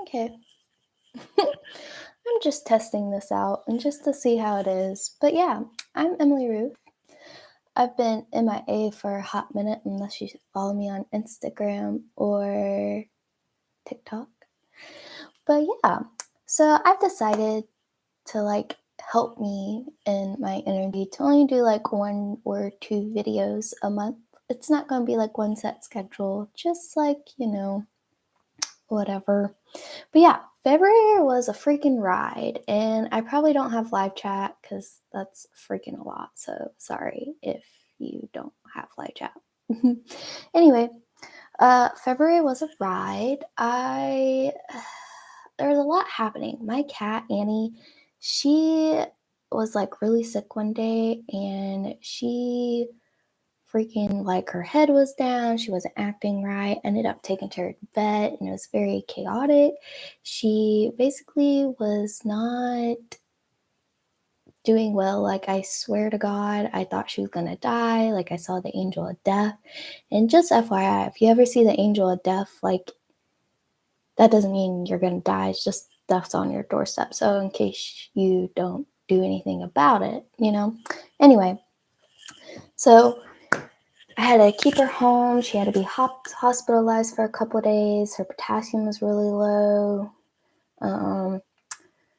Okay. I'm just testing this out and just to see how it is. But yeah, I'm Emily Ruth. I've been MIA for a hot minute unless you follow me on Instagram or TikTok. But yeah, so I've decided to help me in my energy to only do like 1 or 2 videos a month. It's not going to be like one set schedule, just whatever. But yeah, February was a freaking ride, and I probably don't have live chat because that's freaking a lot. So sorry if you don't have live chat. Anyway, February was a ride. There was a lot happening. My cat Annie, she was like really sick one day, and she freaking like her head was down, she wasn't acting right, ended up taking her to vet, and it was very chaotic. She basically was not doing well. Like, I swear to God, I thought she was gonna die. Like, I saw the angel of death. And just FYI, if you ever see the angel of death, like, that doesn't mean you're gonna die. It's just death's on your doorstep. So in case you don't do anything about it, Anyway, so I had to keep her home. She had to be hospitalized for a couple of days. Her potassium was really low.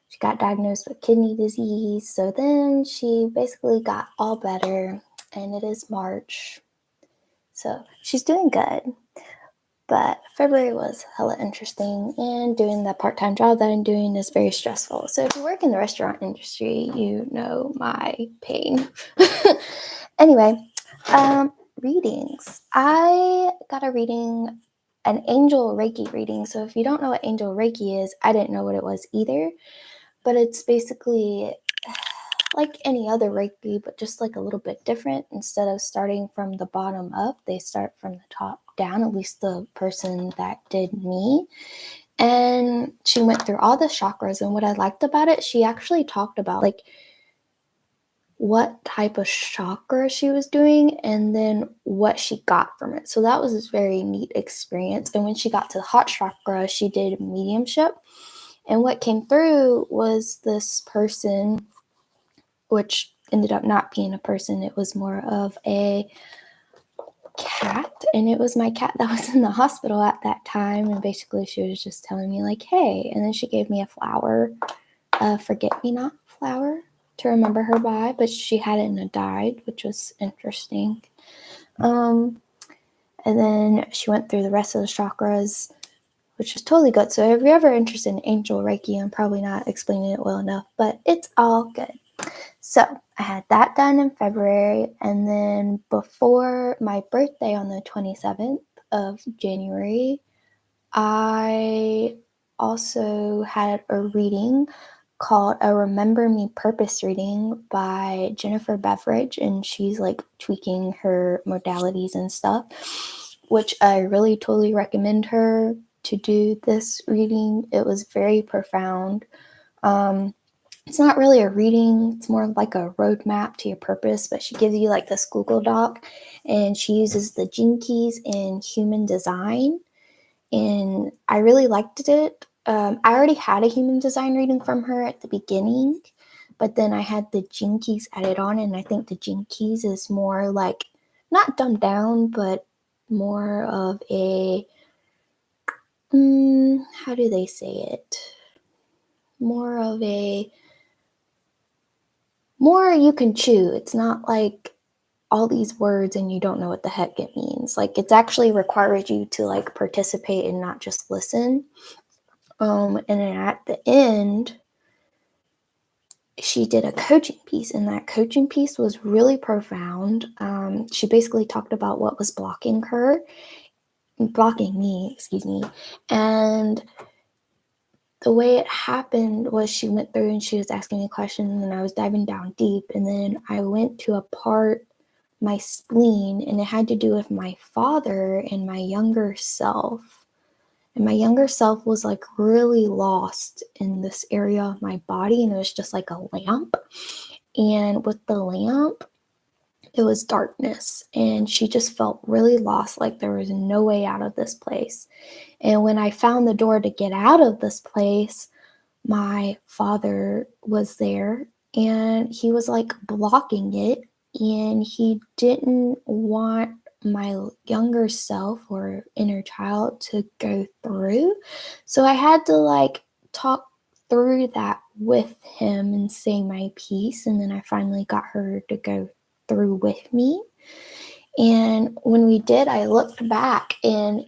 She got diagnosed with kidney disease. So then she basically got all better, and it is March. So she's doing good. But February was hella interesting, and doing the part-time job that I'm doing is very stressful. So if you work in the restaurant industry, you know my pain. Anyway, readings. I got a reading, an angel Reiki reading. So if you don't know what angel Reiki is, I didn't know what it was either. But it's basically like any other Reiki, but just like a little bit different. Instead of starting from the bottom up, they start from the top down, at least the person that did me. And she went through all the chakras. And what I liked about it, she actually talked about like what type of chakra she was doing and then what she got from it. So that was this very neat experience. And when she got to the heart chakra, she did mediumship. And what came through was this person, which ended up not being a person. It was more of a cat. And it was my cat that was in the hospital at that time. And basically she was just telling me like, hey, and then she gave me a flower, a forget-me-not flower to remember her by, but she hadn't died, which was interesting. And then she went through the rest of the chakras, which was totally good. So if you're ever interested in angel Reiki, I'm probably not explaining it well enough, but it's all good. So I had that done in February, and then before my birthday on the 27th of January, I also had a reading called a Remember Me Purpose reading by Jennifer Beveridge, and she's like tweaking her modalities and stuff, which I really totally recommend her to do this reading. It was very profound. It's not really a reading, it's more like a roadmap to your purpose, but she gives you like this Google Doc, and she uses the gene keys in human design, and I really liked it. I already had a human design reading from her at the beginning, but then I had the gene keys added on, and I think the gene keys is more like, not dumbed down, but more of a, how do they say it? More of a, more you can chew. It's not like all these words and you don't know what the heck it means. Like, it's actually requires you to like participate and not just listen. And then at the end, she did a coaching piece, and that coaching piece was really profound. She basically talked about what was blocking me, and the way it happened was she went through and she was asking me questions, and I was diving down deep, and then I went to a part, my spleen, and it had to do with my father and my younger self. And my younger self was like really lost in this area of my body, and it was just like a lamp. And with the lamp, it was darkness, and she just felt really lost, like there was no way out of this place. And when I found the door to get out of this place, my father was there, and he was like blocking it, and he didn't want my younger self or inner child to go through. So I had to like talk through that with him and say my piece, and then I finally got her to go through with me. And when we did, I looked back, and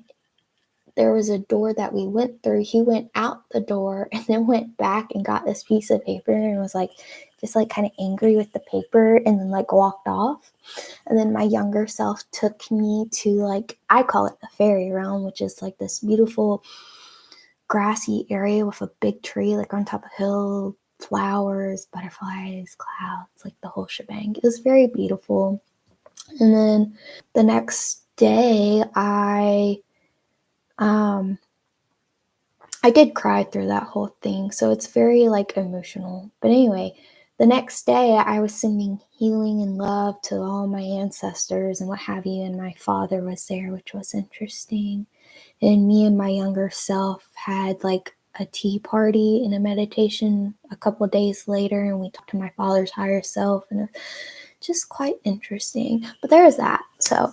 there was a door that we went through. He went out the door and then went back and got this piece of paper and was like, just like kind of angry with the paper, and then like walked off. And then my younger self took me to, like, I call it the fairy realm, which is like this beautiful grassy area with a big tree, like on top of a hill, flowers, butterflies, clouds, like the whole shebang. It was very beautiful. And then the next day, I did cry through that whole thing, so it's very like emotional. But anyway, the next day I was sending healing and love to all my ancestors and what have you, and my father was there, which was interesting. And me and my younger self had like a tea party and a meditation a couple of days later, and we talked to my father's higher self, and it was just quite interesting. But there is that. So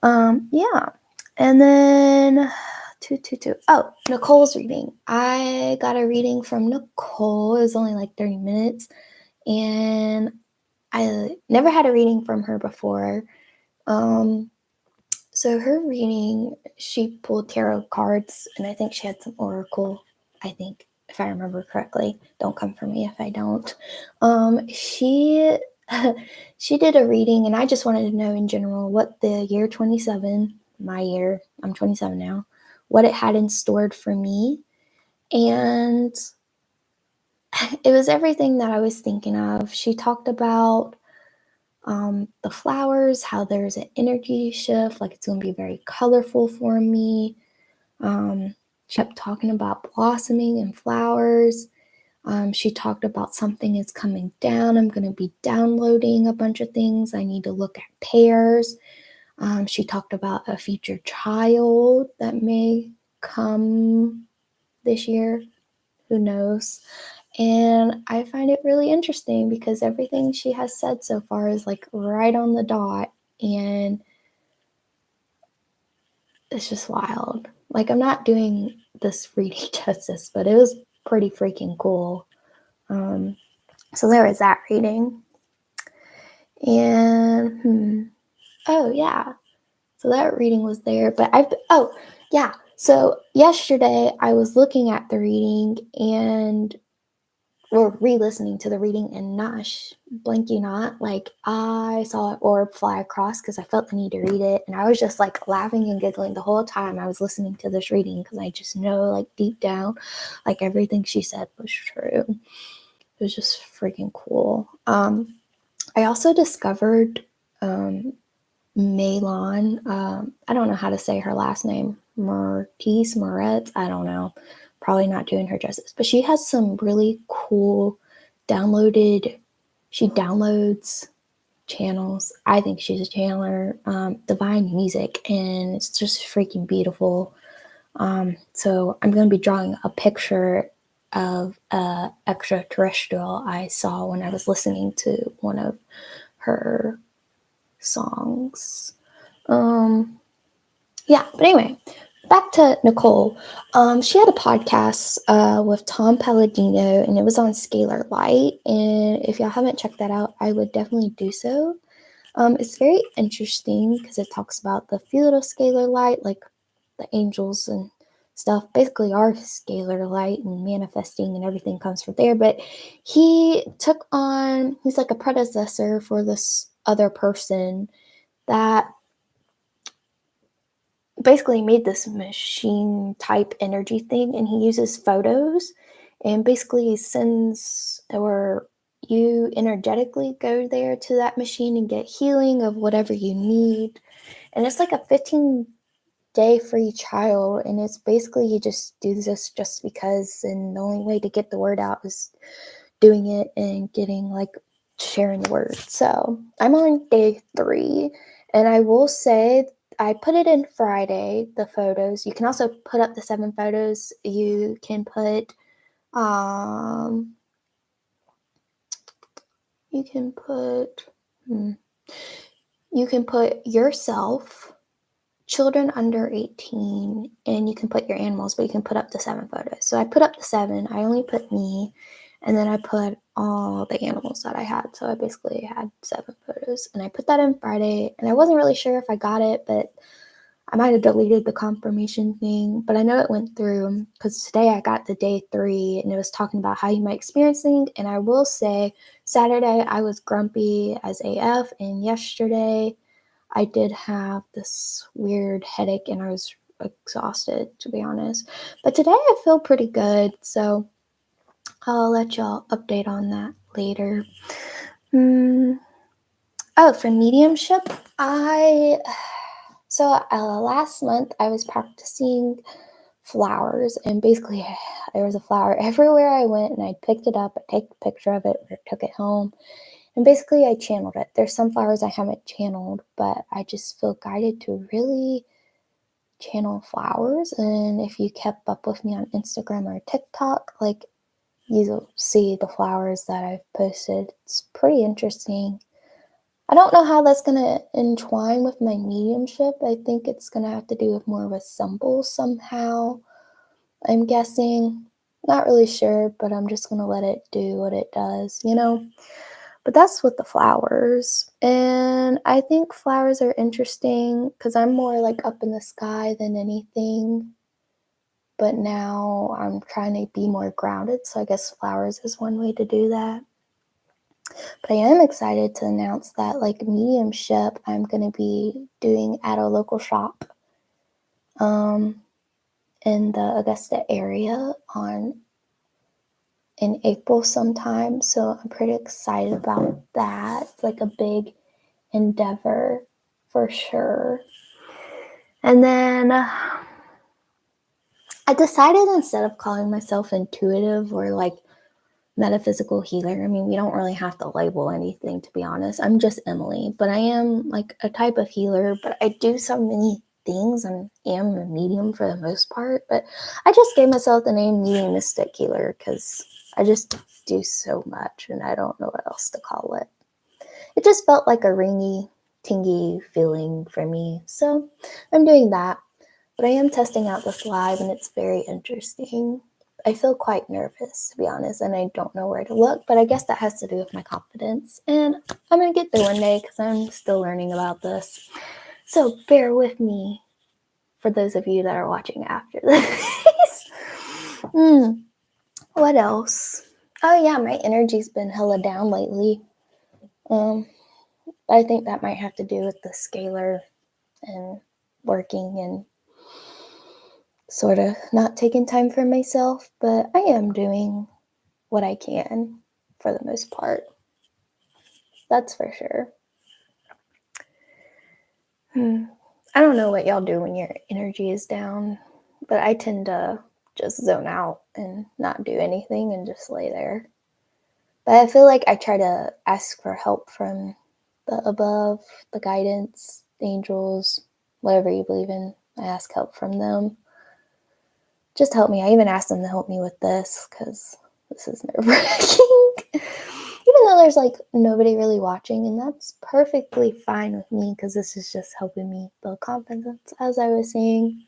yeah. And then oh, Nicole's reading. I got a reading from Nicole. It was only like 30 minutes. And I never had a reading from her before. So her reading, she pulled tarot cards, and I think she had some oracle, I think, if I remember correctly. Don't come for me if I don't. She she did a reading, and I just wanted to know in general what the year 27, my year, I'm 27 now, what it had in store for me. And it was everything that I was thinking of. She talked about the flowers, how there's an energy shift, like it's going to be very colorful for me. She kept talking about blossoming and flowers. She talked about something is coming down. I'm going to be downloading a bunch of things. I need to look at pairs. She talked about a future child that may come this year. Who knows? And I find it really interesting because everything she has said so far is like right on the dot, and it's just wild. Like, I'm not doing this reading justice, but it was pretty freaking cool. So there was that reading. And oh yeah, so that reading was there. But so yesterday I was looking at the reading and or re-listening to the reading, and blank you not, like I saw an orb fly across because I felt the need to read it, and I was just like laughing and giggling the whole time I was listening to this reading because I just know, like, deep down, like everything she said was true. It was just freaking cool. I also discovered Maylon. I don't know how to say her last name. Moretz. I don't know. Probably not doing her justice. But she has some really cool she downloads channels. I think she's a channeler. Divine music. And it's just freaking beautiful. So I'm going to be drawing a picture of a extraterrestrial I saw when I was listening to one of her songs. Yeah, but anyway, back to Nicole. She had a podcast with Tom Palladino, and it was on Scalar Light. And if y'all haven't checked that out, I would definitely do so. It's very interesting because it talks about the field of scalar light, like the angels and stuff. Basically, our scalar light and manifesting and everything comes from there. But he's like a predecessor for this other person that basically made this machine type energy thing, and he uses photos and basically sends, or you energetically go there to that machine and get healing of whatever you need. And it's like a 15-day free trial, and it's basically you just do this just because, and the only way to get the word out is doing it and getting like sharing the word. So I'm on day 3, and I will say I put it in Friday, the photos. You can also put up the 7 photos. You can put you can put you can put yourself, children under 18, and you can put your animals, but you can put up to 7 photos. So I put up to 7. I only put me, and then I put all the animals that I had. So I basically had 7 photos, and I put that in Friday, and I wasn't really sure if I got it, but I might have deleted the confirmation thing, but I know it went through because today I got the day 3, and it was talking about how you might experience things. And I will say Saturday I was grumpy as AF, and yesterday I did have this weird headache and I was exhausted, to be honest. But today I feel pretty good, so I'll let y'all update on that later. Oh, for mediumship, last month I was practicing flowers, and basically there was a flower everywhere I went, and I picked it up, I take a picture of it, or took it home. And basically, I channeled it. There's some flowers I haven't channeled, but I just feel guided to really channel flowers. And if you kept up with me on Instagram or TikTok, like, you'll see the flowers that I've posted. It's pretty interesting. I don't know how that's going to entwine with my mediumship. I think it's going to have to do with more of a symbol somehow, I'm guessing. Not really sure, but I'm just going to let it do what it does, you know? But that's with the flowers. And I think flowers are interesting because I'm more like up in the sky than anything. But now I'm trying to be more grounded. So I guess flowers is one way to do that. But I am excited to announce that, like, mediumship, I'm going to be doing at a local shop in the Augusta area in April sometime. So I'm pretty excited about that. It's like a big endeavor for sure. And then I decided, instead of calling myself intuitive or like metaphysical healer, I mean, we don't really have to label anything, to be honest. I'm just Emily, but I am like a type of healer, but I do so many things and am a medium for the most part. But I just gave myself the name mediumistic healer because I just do so much and I don't know what else to call it. It just felt like a ringy, tingy feeling for me. So I'm doing that. But I am testing out this live and it's very interesting. I feel quite nervous, to be honest, and I don't know where to look, but I guess that has to do with my confidence. And I'm going to get there one day because I'm still learning about this. So bear with me for those of you that are watching after this. What else? Oh yeah, my energy's been hella down lately. I think that might have to do with the scalar and working and sort of not taking time for myself, but I am doing what I can for the most part. That's for sure. I don't know what y'all do when your energy is down, but I tend to just zone out and not do anything and just lay there. But I feel like I try to ask for help from the above, the guidance, the angels, whatever you believe in. I ask help from them. Just help me. I even asked them to help me with this because this is nerve-wracking. Even though there's like nobody really watching, and that's perfectly fine with me because this is just helping me build confidence, as I was saying.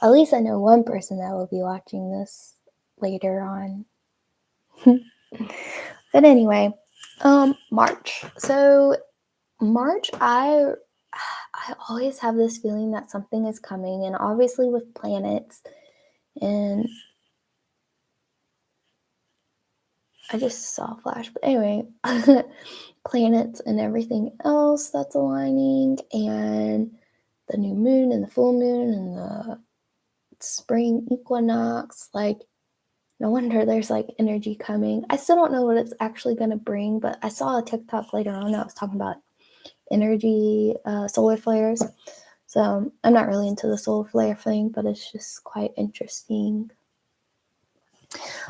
At least I know one person that will be watching this later on. But anyway, March. So March, I always have this feeling that something is coming, and obviously with planets, and I just saw a flash, but anyway, planets and everything else that's aligning, and the new moon and the full moon and the spring equinox, like, no wonder there's like energy coming. I still don't know what it's actually going to bring, but I saw a TikTok later on that was talking about energy, solar flares. So I'm not really into the solar flare thing, but it's just quite interesting.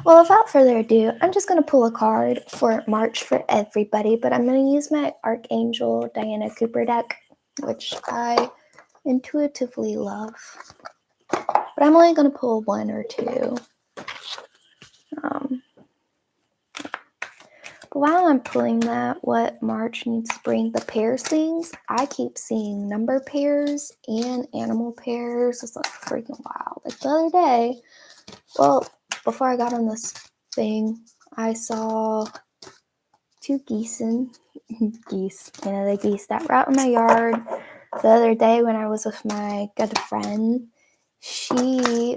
Well, without further ado, I'm just going to pull a card for March for everybody, but I'm going to use my Archangel Diana Cooper deck, which I intuitively love. But I'm only going to pull one or two. But while I'm pulling that, what March needs to bring, the pairs things, I keep seeing number pairs and animal pairs. It's like freaking wild. Like the other day, well, before I got on this thing, I saw two geese, Canada geese that were out in my yard the other day when I was with my good friend. She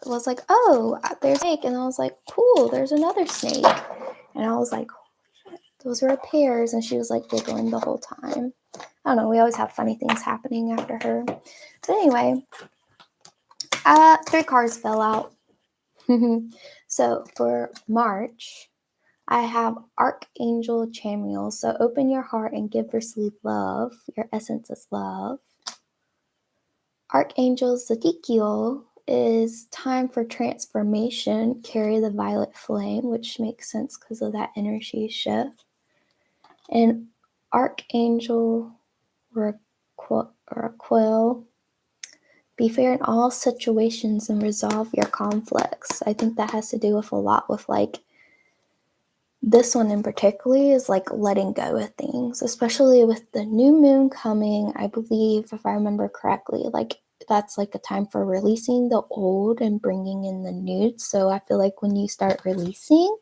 was like, oh, there's a snake. And I was like, cool, there's another snake. And I was like, those were pairs. And she was like giggling the whole time. I don't know, we always have funny things happening after her. But anyway, 3 cards fell out. So for March, I have Archangel Chamuel. So open your heart and give yourself love. Your essence is love. Archangel Zadkiel is time for transformation. Carry the violet flame, which makes sense because of that energy shift. And Archangel Raquel, be fair in all situations and resolve your conflicts. I think that has to do with a lot with like this one in particular is like letting go of things, especially with the new moon coming. I believe, if I remember correctly, like that's like a time for releasing the old and bringing in the new. So I feel like when you start releasing,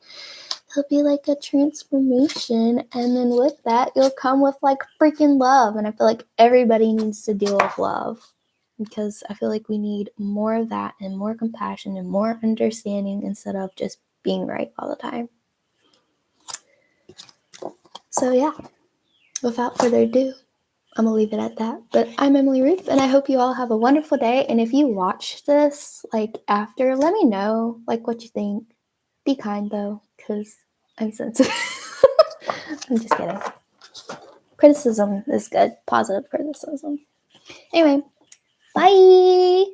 there'll be like a transformation, and then with that you'll come with like freaking love. And I feel like everybody needs to deal with love, because I feel like we need more of that and more compassion and more understanding instead of just being right all the time. So yeah, without further ado, I'm going to leave it at that. But I'm Emily Ruth, and I hope you all have a wonderful day. And if you watch this, like, after, let me know, like, what you think. Be kind, though, because I'm sensitive. I'm just kidding. Criticism is good. Positive criticism. Anyway, bye!